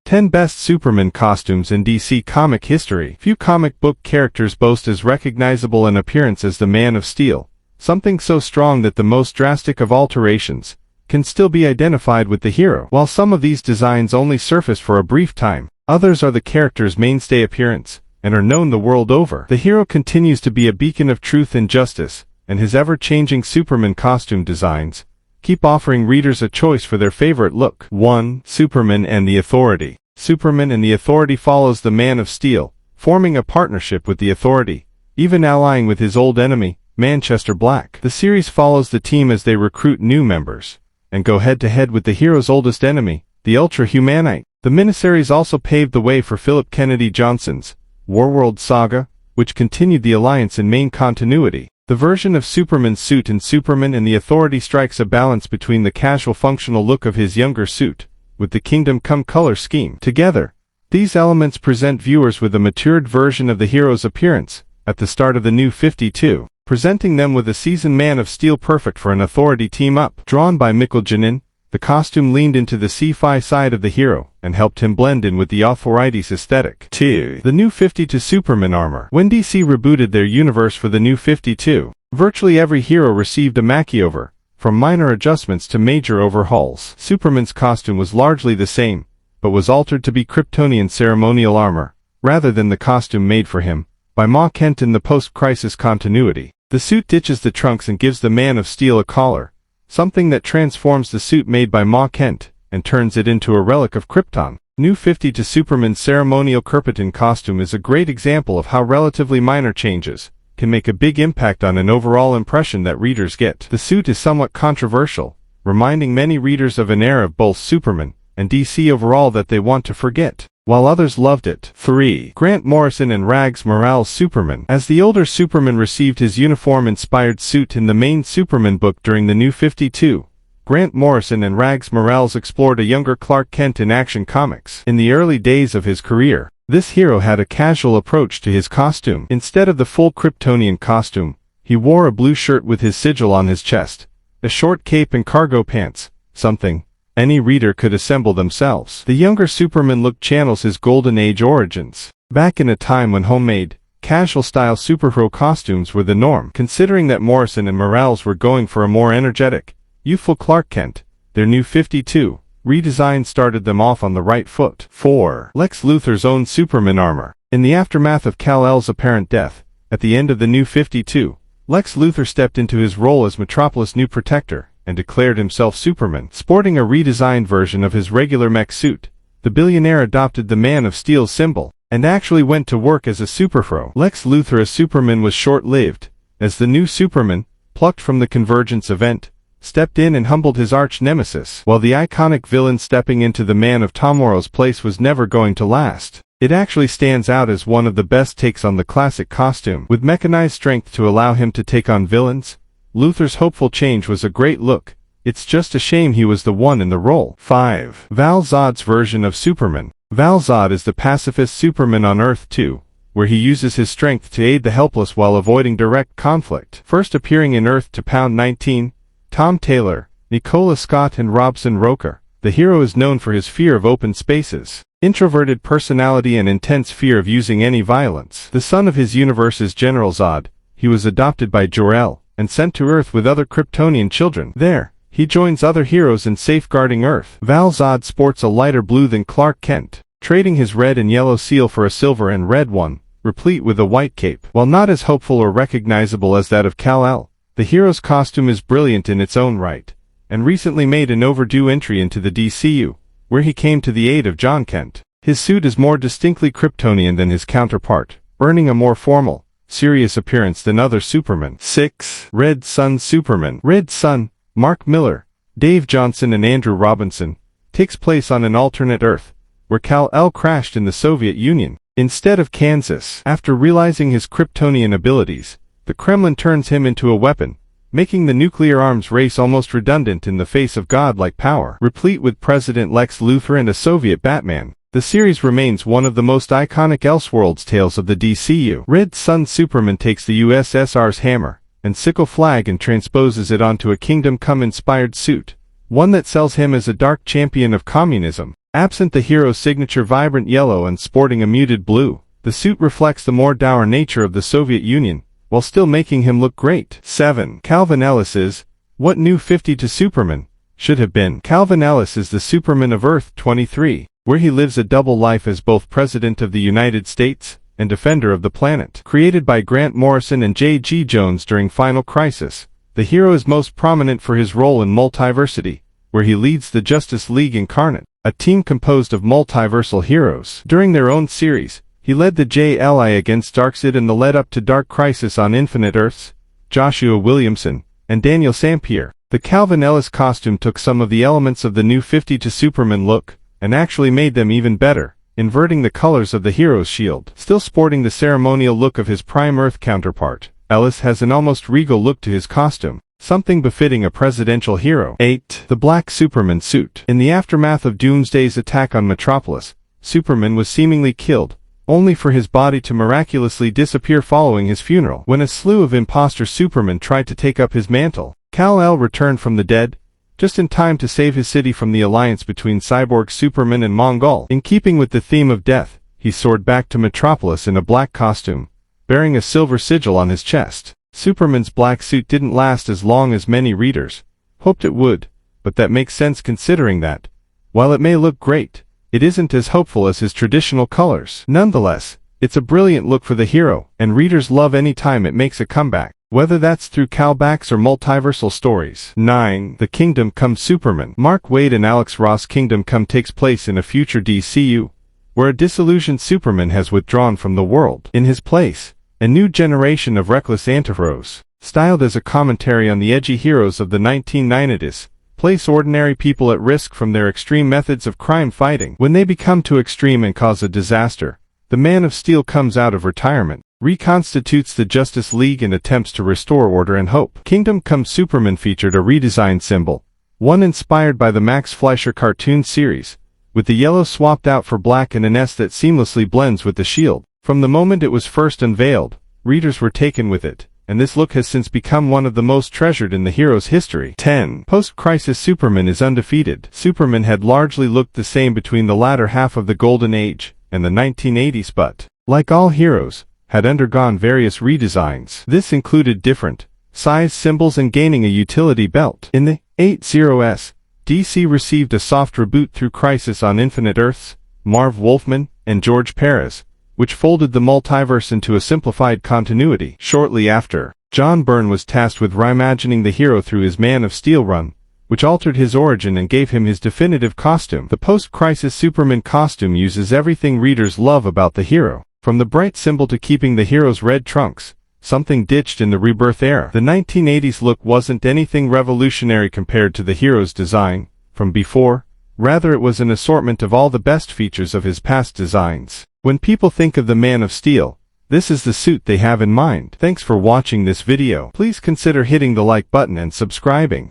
10 Best Superman Costumes in DC Comic History. Few comic book characters boast as recognizable an appearance as the Man of Steel, something so strong that the most drastic of alterations can still be identified with the hero. While some of these designs only surface for a brief time, others are the character's mainstay appearance and are known the world over. The hero continues to be a beacon of truth and justice, and his ever-changing Superman costume designs keep offering readers a choice for their favorite look. 1. Superman and the Authority. Superman and the Authority follows the Man of Steel, forming a partnership with the Authority, even allying with his old enemy, Manchester Black. The series follows the team as they recruit new members and go head-to-head with the hero's oldest enemy, the Ultra-Humanite. The miniseries also paved the way for Philip Kennedy Johnson's Warworld saga, which continued the Alliance in main continuity. The version of Superman's suit in Superman and the Authority strikes a balance between the casual functional look of his younger suit with the Kingdom Come color scheme. Together, these elements present viewers with a matured version of the hero's appearance at the start of the New 52, presenting them with a seasoned Man of Steel perfect for an Authority team-up. Drawn by Mikkel Janin, the costume leaned into the sci-fi side of the hero and helped him blend in with the Authority's aesthetic. 2. The New 52 Superman armor. When DC rebooted their universe for the New 52, virtually every hero received a makeover, from minor adjustments to major overhauls. Superman's costume was largely the same, but was altered to be Kryptonian ceremonial armor, rather than the costume made for him by Ma Kent in the post-crisis continuity. The suit ditches the trunks and gives the Man of Steel a collar, something that transforms the suit made by Ma Kent and turns it into a relic of Krypton. New 52 Superman's ceremonial Krypton costume is a great example of how relatively minor changes can make a big impact on an overall impression that readers get. The suit is somewhat controversial, reminding many readers of an era of both Superman and DC overall that they want to forget, while others loved it. 3. Grant Morrison and Rags Morales Superman. As the older Superman received his uniform-inspired suit in the main Superman book during the New 52, Grant Morrison and Rags Morales explored a younger Clark Kent in Action Comics. In the early days of his career, this hero had a casual approach to his costume. Instead of the full Kryptonian costume, he wore a blue shirt with his sigil on his chest, a short cape and cargo pants, something any reader could assemble themselves. The younger Superman look channels his Golden Age origins, back in a time when homemade, casual-style superhero costumes were the norm. Considering that Morrison and Morales were going for a more energetic, youthful Clark Kent, their New 52 redesign started them off on the right foot. 4. Lex Luthor's own Superman armor. In the aftermath of Kal-El's apparent death, at the end of the New 52, Lex Luthor stepped into his role as Metropolis' new protector and declared himself Superman. Sporting a redesigned version of his regular mech suit, the billionaire adopted the Man of Steel symbol and actually went to work as a superhero. Lex Luthor as Superman was short-lived, as the new Superman, plucked from the Convergence event, stepped in and humbled his arch-nemesis. While the iconic villain stepping into the Man of Tomorrow's place was never going to last, it actually stands out as one of the best takes on the classic costume. With mechanized strength to allow him to take on villains, Luthor's hopeful change was a great look. It's just a shame he was the one in the role. 5. Val Zod's version of Superman. Val Zod is the pacifist Superman on Earth 2, where he uses his strength to aid the helpless while avoiding direct conflict. First appearing in Earth to Pound 19, Tom Taylor, Nicola Scott and Robson Roker, the hero is known for his fear of open spaces, introverted personality and intense fear of using any violence. The son of his universe's General Zod, he was adopted by Jor-El and sent to Earth with other Kryptonian children. There, he joins other heroes in safeguarding Earth. Val Zod sports a lighter blue than Clark Kent, trading his red and yellow seal for a silver and red one, replete with a white cape. While not as hopeful or recognizable as that of Kal-El, the hero's costume is brilliant in its own right, and recently made an overdue entry into the DCU, where he came to the aid of John Kent. His suit is more distinctly Kryptonian than his counterpart, earning a more formal, serious appearance than other Supermen. 6. Red Sun Superman. Red Sun, Mark Miller, Dave Johnson and Andrew Robinson, takes place on an alternate Earth, where Kal-El crashed in the Soviet Union, instead of Kansas. After realizing his Kryptonian abilities, the Kremlin turns him into a weapon, making the nuclear arms race almost redundant in the face of godlike power. Replete with President Lex Luthor and a Soviet Batman, the series remains one of the most iconic Elseworlds tales of the DCU. Red Sun Superman takes the USSR's hammer and sickle flag and transposes it onto a Kingdom Come-inspired suit, one that sells him as a dark champion of communism. Absent the hero's signature vibrant yellow and sporting a muted blue, the suit reflects the more dour nature of the Soviet Union, while still making him look great. 7. Calvin Ellis is what New 52 Superman should have been. Calvin Ellis is the Superman of Earth 23, where he lives a double life as both President of the United States and Defender of the Planet. Created by Grant Morrison and J.G. Jones during Final Crisis, the hero is most prominent for his role in Multiversity, where he leads the Justice League Incarnate, a team composed of multiversal heroes. During their own series, he led the JLA against Darkseid in the lead-up to Dark Crisis on Infinite Earths, Joshua Williamson, and Daniel Sampier. The Calvin Ellis costume took some of the elements of the New 52 Superman look, and actually made them even better, inverting the colors of the hero's shield. Still sporting the ceremonial look of his Prime Earth counterpart, Ellis has an almost regal look to his costume, something befitting a presidential hero. 8. The Black Superman Suit. In the aftermath of Doomsday's attack on Metropolis, Superman was seemingly killed, only for his body to miraculously disappear following his funeral. When a slew of imposter Supermen tried to take up his mantle, Kal-El returned from the dead, just in time to save his city from the alliance between cyborg Superman and Mongol. In keeping with the theme of death, he soared back to Metropolis in a black costume, bearing a silver sigil on his chest. Superman's black suit didn't last as long as many readers hoped it would, but that makes sense considering that, while it may look great, it isn't as hopeful as his traditional colors. Nonetheless, it's a brilliant look for the hero, and readers love any time it makes a comeback, whether that's through callbacks or multiversal stories. 9. The Kingdom Come Superman. Mark Waid and Alex Ross' Kingdom Come takes place in a future DCU, where a disillusioned Superman has withdrawn from the world. In his place, a new generation of reckless antiheroes, styled as a commentary on the edgy heroes of the 1990s, place ordinary people at risk from their extreme methods of crime fighting. When they become too extreme and cause a disaster, the Man of Steel comes out of retirement, reconstitutes the Justice League and attempts to restore order and hope. Kingdom Come Superman featured a redesigned symbol, one inspired by the Max Fleischer cartoon series, with the yellow swapped out for black and an S that seamlessly blends with the shield. From the moment it was first unveiled, readers were taken with it, and this look has since become one of the most treasured in the hero's history. 10. Post-crisis Superman is undefeated. Superman had largely looked the same between the latter half of the Golden Age and the 1980s but, like all heroes, had undergone various redesigns. This included different size symbols and gaining a utility belt. In the 80s, DC received a soft reboot through Crisis on Infinite Earths, Marv Wolfman, and George Perez, which folded the multiverse into a simplified continuity. Shortly after, John Byrne was tasked with reimagining the hero through his Man of Steel run, which altered his origin and gave him his definitive costume. The post-crisis Superman costume uses everything readers love about the hero, from the bright symbol to keeping the hero's red trunks, something ditched in the Rebirth era. The 1980s look wasn't anything revolutionary compared to the hero's design from before, rather it was an assortment of all the best features of his past designs. When people think of the Man of Steel, this is the suit they have in mind. Thanks for watching this video. Please consider hitting the like button and subscribing.